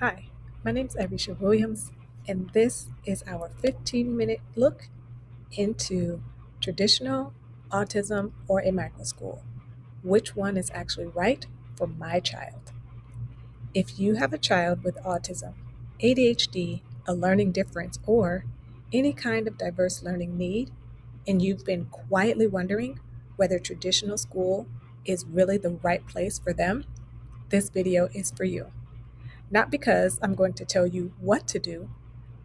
Hi, my name is Arisha Williams, and this is our 15-minute look into traditional autism or a microschool. Which one is actually right for my child? If you have a child with autism, ADHD, a learning difference, or any kind of diverse learning need, and you've been quietly wondering whether traditional school is really the right place for them, this video is for you. Not because I'm going to tell you what to do,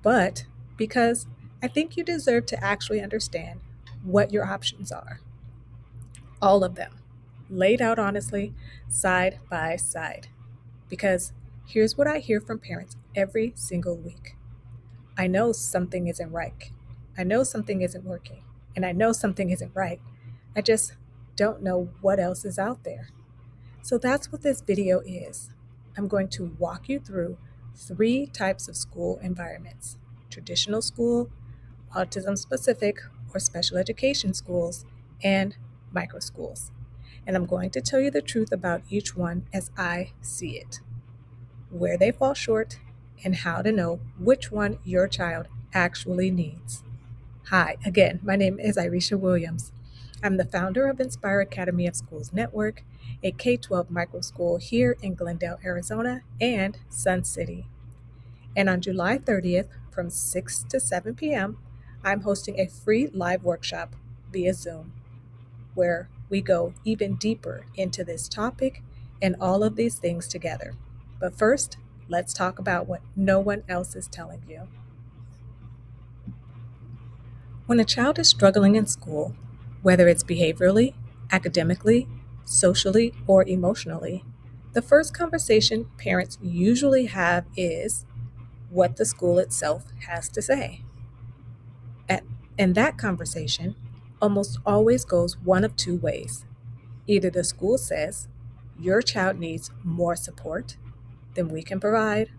but because I think you deserve to actually understand what your options are. All of them, laid out honestly, side by side. Because here's what I hear from parents every single week: I know something isn't right. I know something isn't working. And I know something isn't right. I just don't know what else is out there. So that's what this video is. I'm going to walk you through three types of school environments: traditional school, autism specific or special education schools, and microschools. And I'm going to tell you the truth about each one as I see it, where they fall short, and how to know which one your child actually needs. Hi, again, my name is Irisha Williams. I'm the founder of Inspire Academy of Schools Network, a K-12 microschool here in Glendale, Arizona, and Sun City. And on July 30th, from 6 to 7 p.m., I'm hosting a free live workshop via Zoom where we go even deeper into this topic and all of these things together. But first, let's talk about what no one else is telling you. When a child is struggling in school, whether it's behaviorally, academically, socially, or emotionally, the first conversation parents usually have is what the school itself has to say. And that conversation almost always goes one of two ways. Either the school says, your child needs more support than we can provide,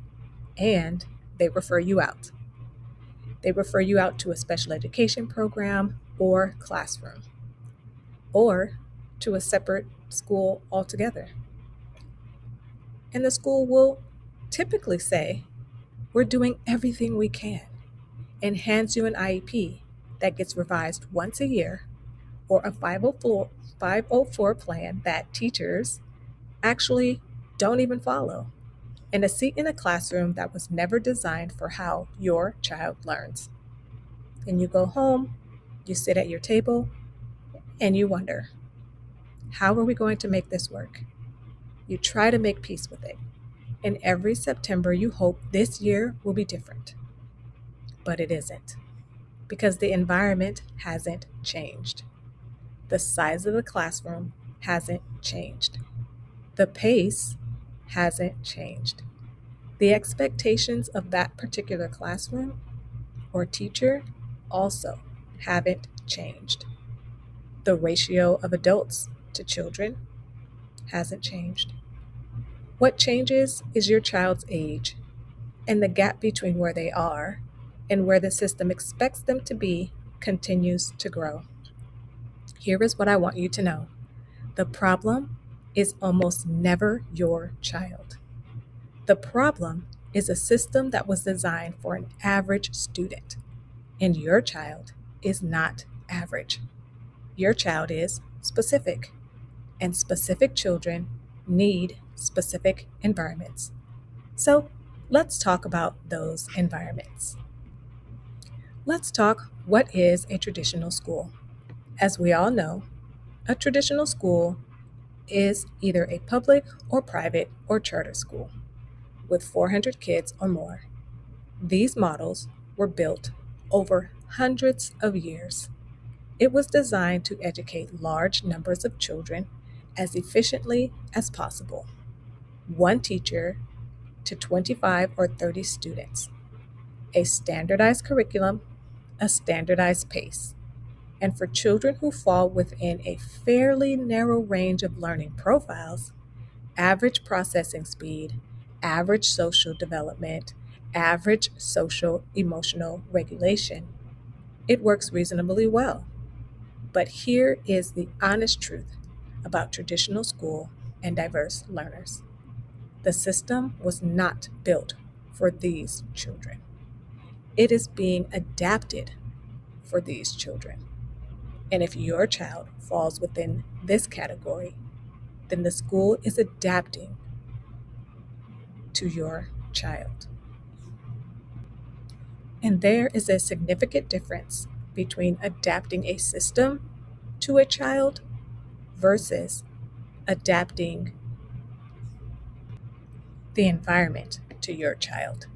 and they refer you out. They refer you out to a special education program or classroom, or to a separate school altogether. And the school will typically say, we're doing everything we can, and hands you an IEP that gets revised once a year, or a 504 plan that teachers actually don't even follow, and a seat in a classroom that was never designed for how your child learns. And you go home, you sit at your table, and you wonder, how are we going to make this work? You try to make peace with it. And every September, you hope this year will be different. But it isn't, because the environment hasn't changed. The size of the classroom hasn't changed. The pace hasn't changed. The expectations of that particular classroom or teacher also haven't changed. The ratio of adults to children hasn't changed. What changes is your child's age, and the gap between where they are and where the system expects them to be continues to grow. Here is what I want you to know. The problem is almost never your child. The problem is a system that was designed for an average student, and your child is not average. Your child is specific, and specific children need specific environments. So let's talk about those environments. Let's talk what is a traditional school. As we all know, a traditional school is either a public or private or charter school with 400 kids or more. These models were built over hundreds of years. It was designed to educate large numbers of children as efficiently as possible. One teacher to 25 or 30 students. A standardized curriculum, a standardized pace. And for children who fall within a fairly narrow range of learning profiles, average processing speed, average social development, average social emotional regulation, it works reasonably well. But here is the honest truth about traditional school and diverse learners. The system was not built for these children. It is being adapted for these children. And if your child falls within this category, then the school is adapting to your child. And there is a significant difference between adapting a system to a child versus adapting the environment to your child.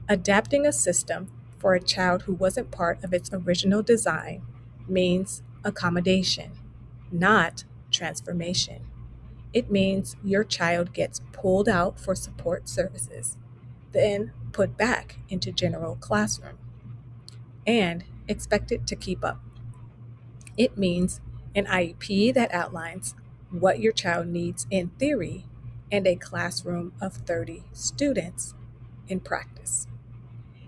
Adapting a system for a child who wasn't part of its original design means accommodation, not transformation. It means your child gets pulled out for support services, then put back into general classroom, and expected to keep up. It means an IEP that outlines what your child needs in theory and a classroom of 30 students in practice.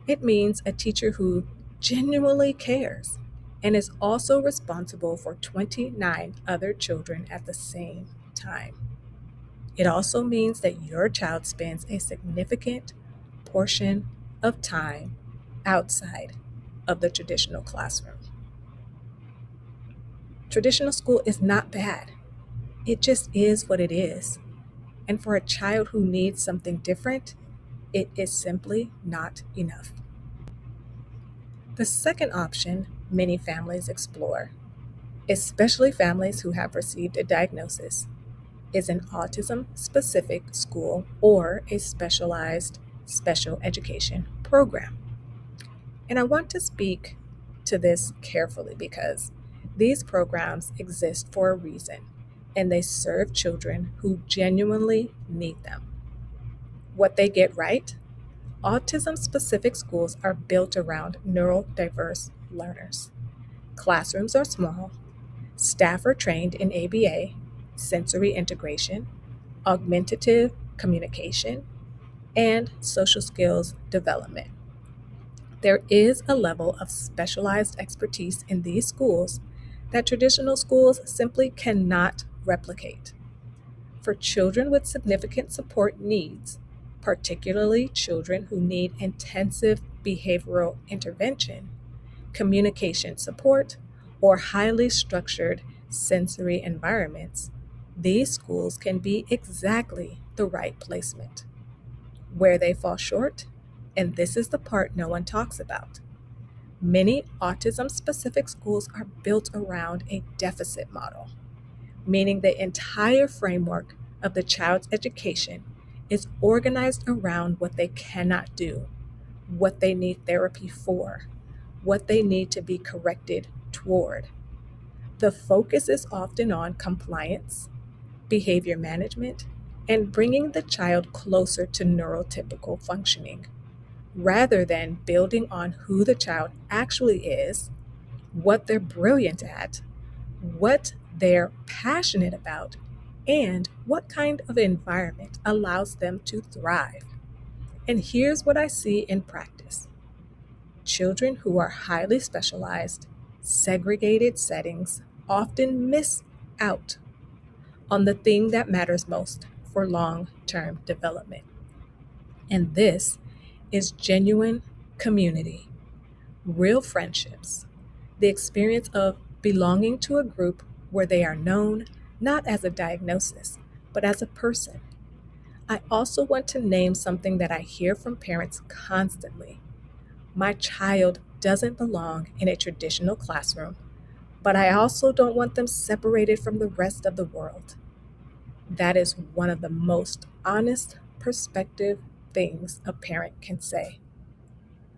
It means a teacher who genuinely cares and is also responsible for 29 other children at the same time. It also means that your child spends a significant portion of time outside of the traditional classroom. Traditional school is not bad, it just is what it is. And for a child who needs something different, it is simply not enough. The second option many families explore, especially families who have received a diagnosis, is an autism specific school or a specialized special education program. And I want to speak to this carefully because these programs exist for a reason and they serve children who genuinely need them. What they get right: autism specific schools are built around neurodiverse learners. Classrooms are small, staff are trained in ABA, sensory integration, augmentative communication, and social skills development. There is a level of specialized expertise in these schools that traditional schools simply cannot replicate. For children with significant support needs, particularly children who need intensive behavioral intervention, communication support, or highly structured sensory environments, these schools can be exactly the right placement. Where they fall short, and this is the part no one talks about, many autism specific schools are built around a deficit model, meaning the entire framework of the child's education is organized around what they cannot do, what they need therapy for, what they need to be corrected toward. The focus is often on compliance, behavior management, and bringing the child closer to neurotypical functioning, rather than building on who the child actually is, what they're brilliant at, what they're passionate about, and what kind of environment allows them to thrive. And here's what I see in practice: children who are highly specialized, segregated settings often miss out on the thing that matters most for long term development. And this is genuine community, real friendships, the experience of belonging to a group where they are known not as a diagnosis, but as a person. I also want to name something that I hear from parents constantly. My child doesn't belong in a traditional classroom, but I also don't want them separated from the rest of the world. That is one of the most honest perspective things a parent can say.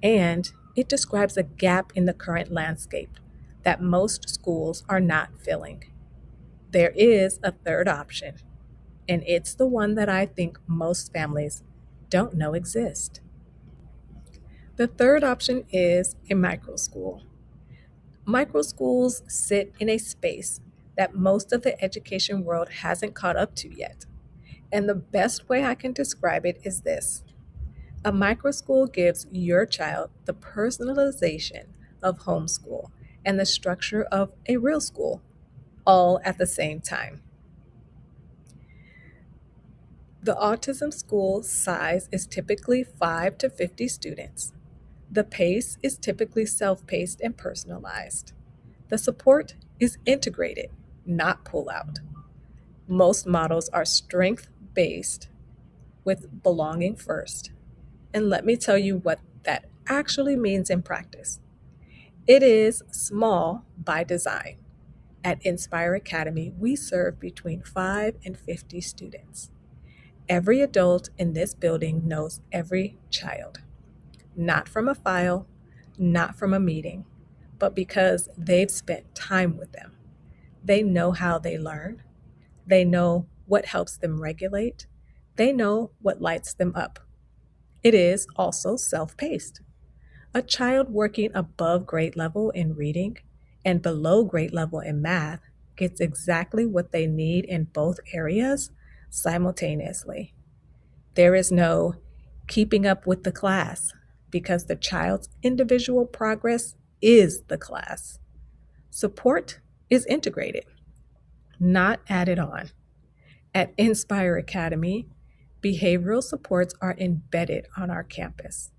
And it describes a gap in the current landscape that most schools are not filling. There is a third option, and it's the one that I think most families don't know exists. The third option is a microschool. Microschools sit in a space that most of the education world hasn't caught up to yet. And the best way I can describe it is this: a microschool gives your child the personalization of homeschool and the structure of a real school all at the same time. The autism school size is typically 5 to 50 students. The pace is typically self-paced and personalized. The support is integrated, not pull out. Most models are strength-based with belonging first. And let me tell you what that actually means in practice. It is small by design. At Inspire Academy, we serve between 5 and 50 students. Every adult in this building knows every child, not from a file, not from a meeting, but because they've spent time with them. They know how they learn. They know what helps them regulate. They know what lights them up. It is also self-paced. A child working above grade level in reading and below grade level in math gets exactly what they need in both areas simultaneously. There is no keeping up with the class because the child's individual progress is the class. Support is integrated, not added on. At Inspire Academy, behavioral supports are embedded on our campus.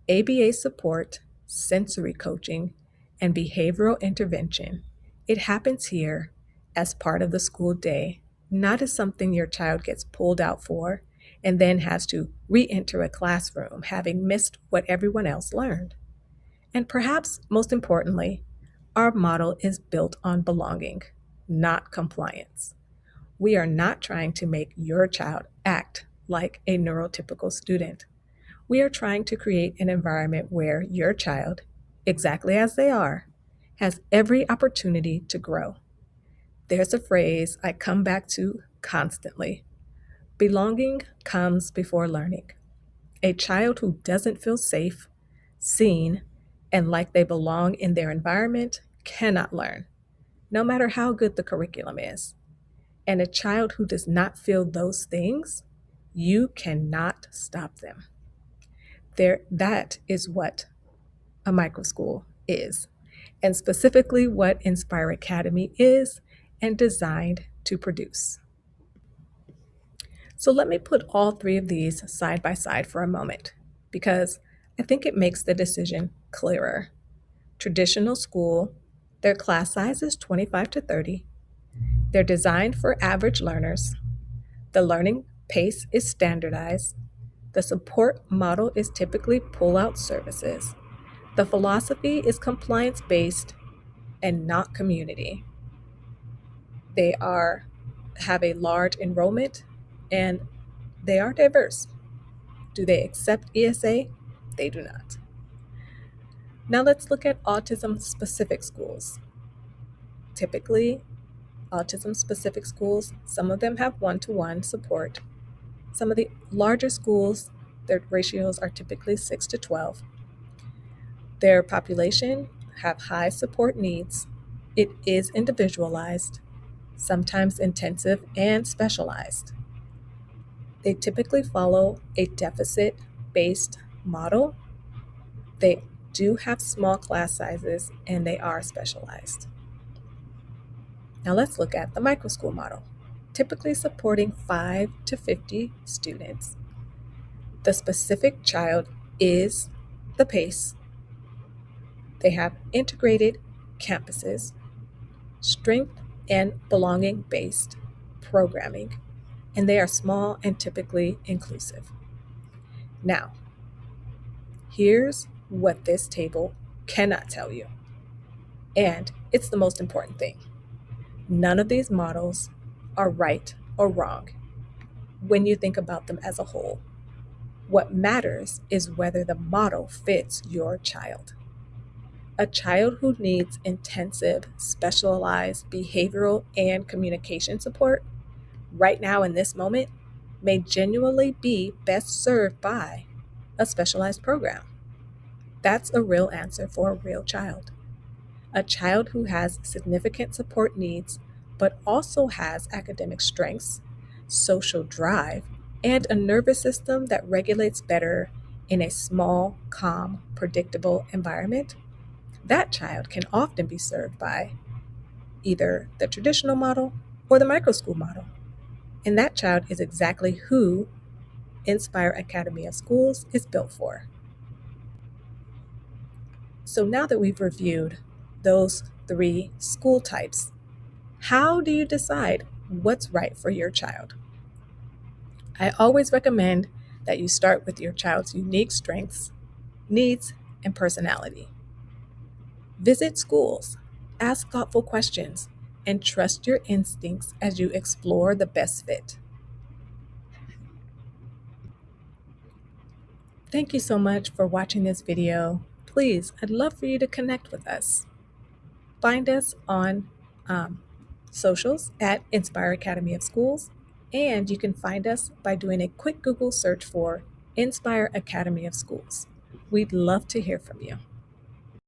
ABA support, sensory coaching, and behavioral intervention. It happens here as part of the school day, not as something your child gets pulled out for and then has to re-enter a classroom having missed what everyone else learned. And perhaps most importantly, our model is built on belonging, not compliance. We are not trying to make your child act like a neurotypical student. We are trying to create an environment where your child, exactly as they are, has every opportunity to grow. There's a phrase I come back to constantly. Belonging comes before learning. A child who doesn't feel safe, seen, and like they belong in their environment cannot learn, no matter how good the curriculum is. And a child who does not feel those things, you cannot stop them. That is what a microschool is, and specifically what Inspire Academy is and designed to produce. So let me put all three of these side by side for a moment, because I think it makes the decision clearer. Traditional school, their class size is 25 to 30. They're designed for average learners. The learning pace is standardized. The support model is typically pull-out services. The philosophy is compliance-based and not community. They have a large enrollment and they are diverse. Do they accept ESA? They do not. Now let's look at autism-specific schools. Typically, autism-specific schools, some of them have one-to-one support. Some of the larger schools, their ratios are typically 6 to 12. Their population have high support needs. It is individualized, sometimes intensive and specialized. They typically follow a deficit-based model. They do have small class sizes and they are specialized. Now let's look at the microschool model, typically supporting 5 to 50 students. The specific child is the pace. They have integrated campuses, strength and belonging based programming, and they are small and typically inclusive. Now, here's what this table cannot tell you, and it's the most important thing. None of these models are right or wrong when you think about them as a whole. What matters is whether the model fits your child. A child who needs intensive, specialized behavioral and communication support right now in this moment may genuinely be best served by a specialized program. That's a real answer for a real child. A child who has significant support needs, but also has academic strengths, social drive, and a nervous system that regulates better in a small, calm, predictable environment, that child can often be served by either the traditional model or the microschool model. And that child is exactly who Inspire Academy of Schools is built for. So now that we've reviewed those 3 school types, how do you decide what's right for your child? I always recommend that you start with your child's unique strengths, needs, and personality. Visit schools, ask thoughtful questions, and trust your instincts as you explore the best fit. Thank you so much for watching this video. Please, I'd love for you to connect with us. Find us on socials at Inspire Academy of Schools, and you can find us by doing a quick Google search for Inspire Academy of Schools. We'd love to hear from you.